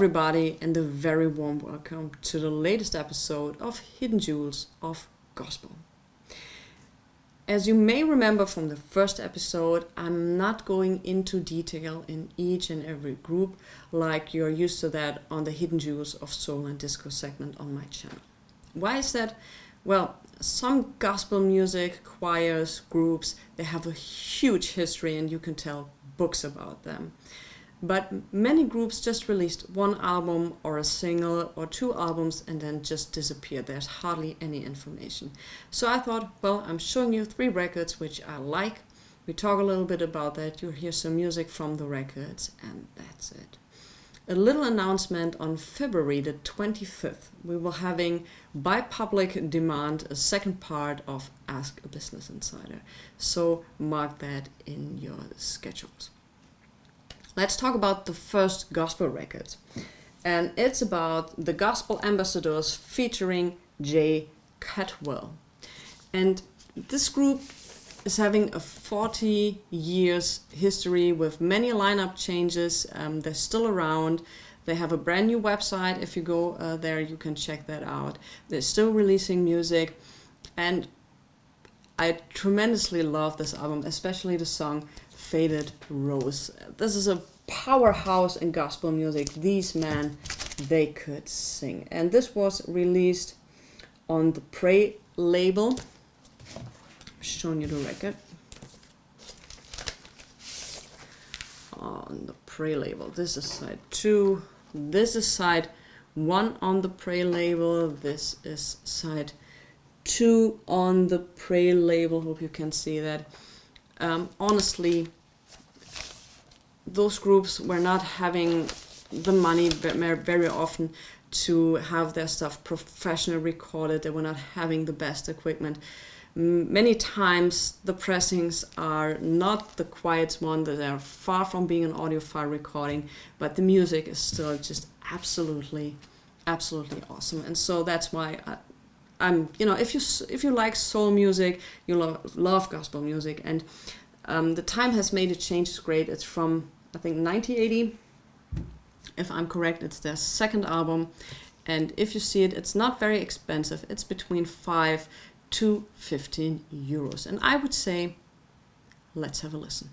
everybody, and a very warm welcome to the latest episode of Hidden Jewels of Gospel. As you may remember from the first episode, I'm not going into detail in each and every group like you're used to that on the Hidden Jewels of Soul and Disco segment on my channel. Why is that? Well, some gospel music, choirs, groups, they have a huge history and you can tell books about them. But many groups just released one album or a single or two albums and then just disappeared. There's hardly any information. So I thought, well, I'm showing you 3 records which I like. We talk a little bit about that. You'll hear some music from the records and that's it. A little announcement: on February the 25th, we will having by public demand a second part of Ask a Business Insider. So mark that in your schedules. Let's talk about the first gospel record. And it's about the Gospel Ambassadors featuring Jay Caldwell. And this group is having a 40 years history with many lineup changes. They're still around. They have a brand new website. If you go there, you can check that out. They're still releasing music. And I tremendously love this album, especially the song Faded Rose. This is a powerhouse in gospel music. These men, they could sing. And this was released on the Pray label. I'm showing you the record. On the Pray label. This is side 2. This is side 1 on the Pray label. This is side 2 on the Pray label. Hope you can see that. Honestly, those groups were not having the money very often to have their stuff professionally recorded. They were not having the best equipment. Many times the pressings are not the quietest one. They are far from being an audiophile recording, but the music is still just absolutely awesome. And so that's why I'm, if you like soul music, you love gospel music, and the time has made a change. It's great. It's from, I think, 1980, if I'm correct. It's their second album, and if you see it, it's not very expensive. It's between 5 to 15 euros, and I would say, let's have a listen.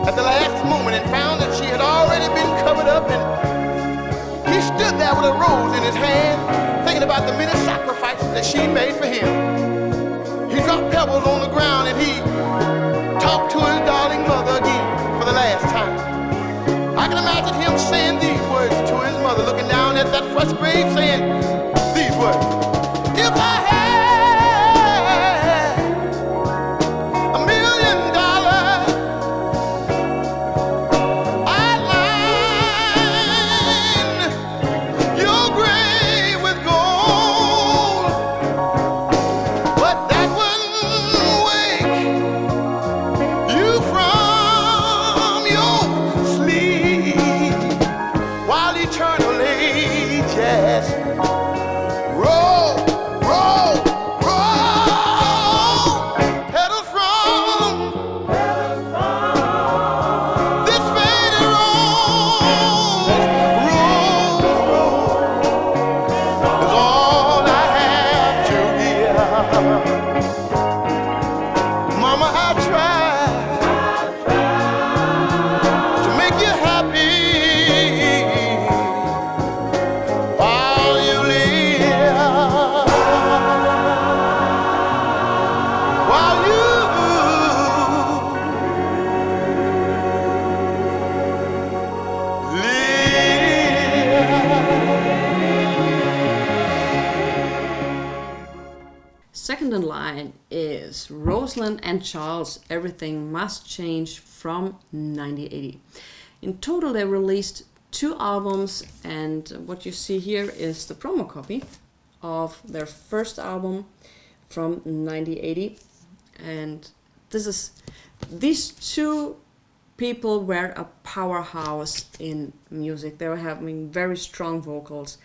At the last moment, and found that she had already been covered up, and he stood there with a rose in his hand, thinking about the many sacrifices that she made for him. He dropped pebbles on the ground and he talked to his darling mother again for the last time. I can imagine him saying these words. grave saying these words. If I had $1 million, I'd line your grave with gold, but that wouldn't wake you from your sleep while eternal ages roll, roll, roll, pedal from this faded road. Roll is all I have to give. Mama, I tried to make you happy while you live, while you Second in line is Rosalind and Charles, Everything Must Change from 1980. In total, they released 2 albums, and what you see here is the promo copy of their first album from 1980. And these 2 people were a powerhouse in music. They were having very strong vocals.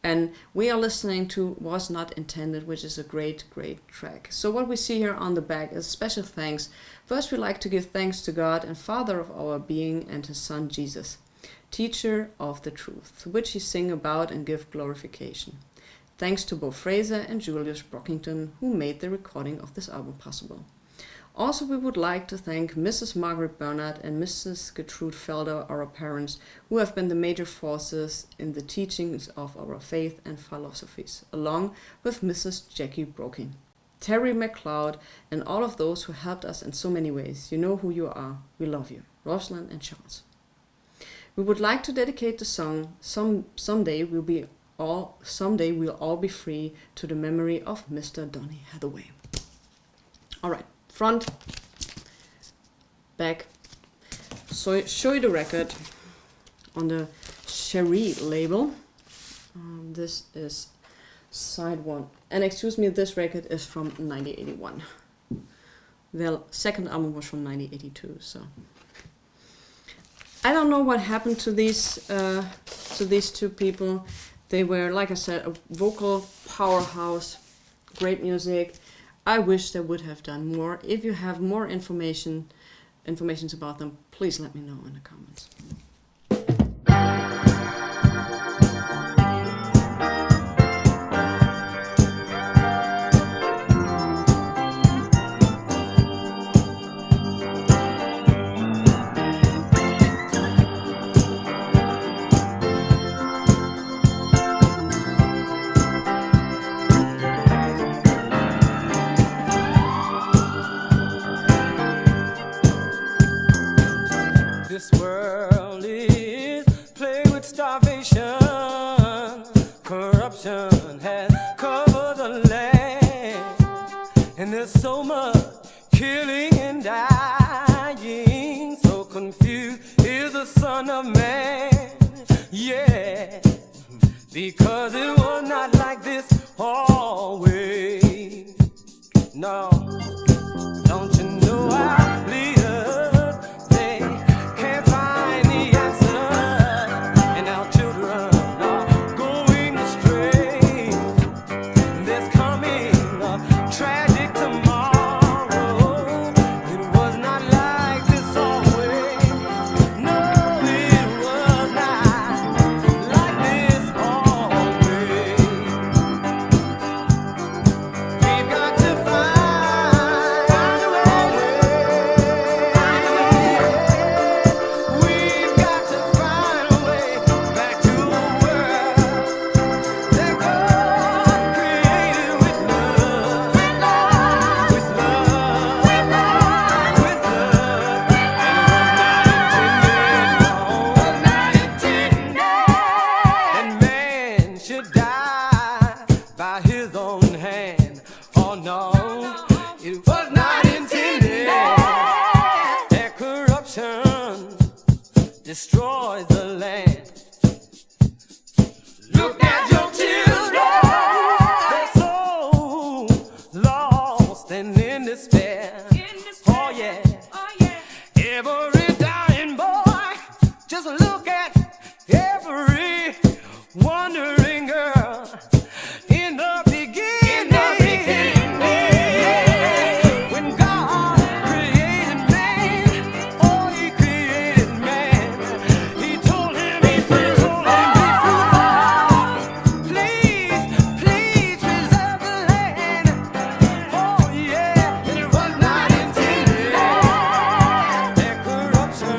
And we are listening to Was Not Intended, which is a great, great track. So what we see here on the back is special thanks. First, we like to give thanks to God and Father of our being and His Son Jesus, teacher of the truth, which He sing about and give glorification. Thanks to Bo Fraser and Julius Brockington, who made the recording of this album possible. Also, we would like to thank Mrs. Margaret Bernard and Mrs. Gertrude Felder, our parents, who have been the major forces in the teachings of our faith and philosophies, along with Mrs. Jackie Broking, Terry McLeod, and all of those who helped us in so many ways. You know who you are. We love you. Rosalind and Charles. We would like to dedicate the song Someday We'll All Be Free to the memory of Mr. Donny Hathaway. All right. Front, back. So show you the record on the Cherie label. This is side 1. And excuse me, this record is from 1981. Their second album was from 1982. So I don't know what happened to these 2 people. They were, like I said, a vocal powerhouse, great music. I wish they would have done more. If you have more information about them, please let me know in the comments. This world is plagued with starvation. Corruption has covered the land. And there's so much killing and dying. So confused is the Son of Man. Yeah, because it was not like this always. No, don't you know our leaders, they can't find the answer, and our children are going astray. There's coming a tragic tomorrow. It was not like this always. No, it was not like this always. We've got to find corruption destroys the land. Look at your children, they're so lost and in despair. Oh yeah, every dying boy, just look at every wandering girl. In the beginning, when God created man, oh, He created man. He told him, be fruitful. Please, please preserve the land. Oh yeah, it was not intended that corruption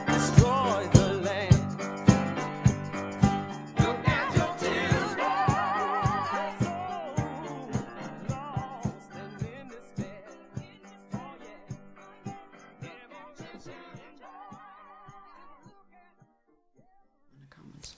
destroys the land. Look at your children, so lost and in despair. Oh yeah, in the comments.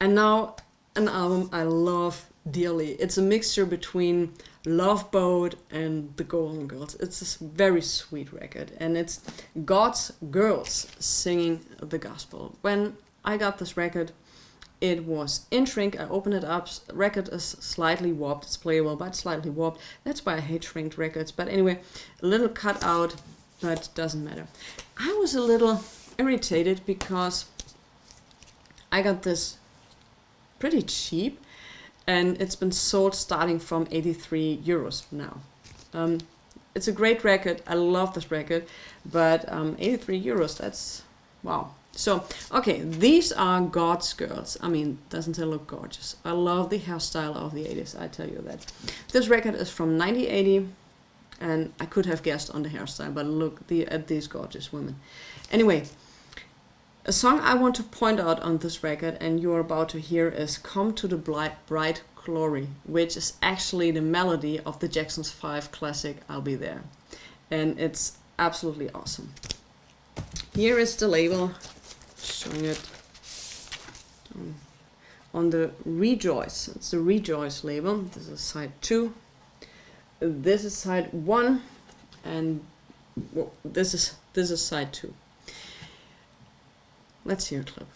And now an album I love dearly. It's a mixture between Love Boat and The Golden Girls. It's a very sweet record, and it's God's girls singing the gospel. When I got this record, it was in shrink. I opened it up. The record is slightly warped. It's playable, but slightly warped. That's why I hate shrinked records. But anyway, a little cut out, but doesn't matter. I was a little irritated because I got this pretty cheap, and it's been sold starting from 83 euros now. It's a great record. I love this record, but 83 euros, that's wow. So, okay, these are God's girls. I mean, doesn't it look gorgeous? I love the hairstyle of the 80s, I tell you that. This record is from 1980, and I could have guessed on the hairstyle, but look at these gorgeous women. Anyway, a song I want to point out on this record, and you're about to hear, is Come to the Bright Glory, which is actually the melody of the Jackson's 5 classic I'll Be There. And it's absolutely awesome. Here is the label, showing it on the Rejoice. It's the Rejoice label. This is side 2. This is side 1, and well, this is side 2. Let's hear a clip.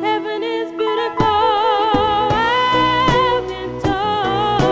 Heaven is beautiful, I've been told.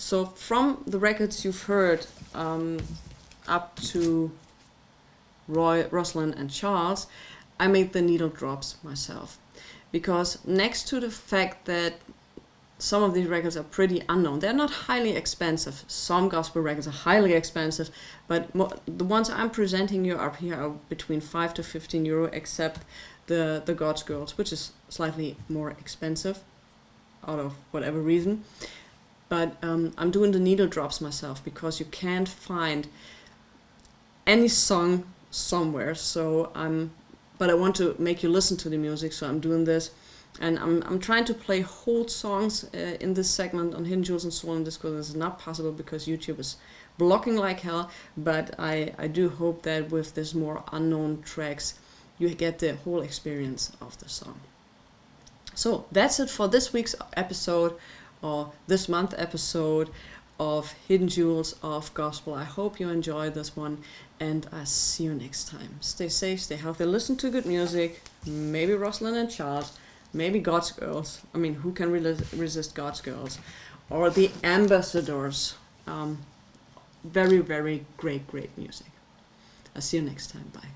So from the records you've heard up to Roy, Rosalind and Charles, I made the needle drops myself. Because next to the fact that some of these records are pretty unknown, they're not highly expensive. Some gospel records are highly expensive, but the ones I'm presenting you up here are between 5 to 15 euro, except the God's Girls, which is slightly more expensive out of whatever reason. But I'm doing the needle drops myself because you can't find any song somewhere. So but I want to make you listen to the music, so I'm doing this. And I'm trying to play whole songs in this segment on Hidden Jewels and Souldisco. This is not possible because YouTube is blocking like hell, but I do hope that with this more unknown tracks, you get the whole experience of the song. So that's it for this week's episode, or this month episode of Hidden Jewels of Gospel. I hope you enjoyed this one, and I'll see you next time. Stay safe, stay healthy, listen to good music, maybe Rosalind and Charles, maybe God's Girls. I mean, who can resist God's Girls? Or the Ambassadors. Very, very great music. I'll see you next time. Bye.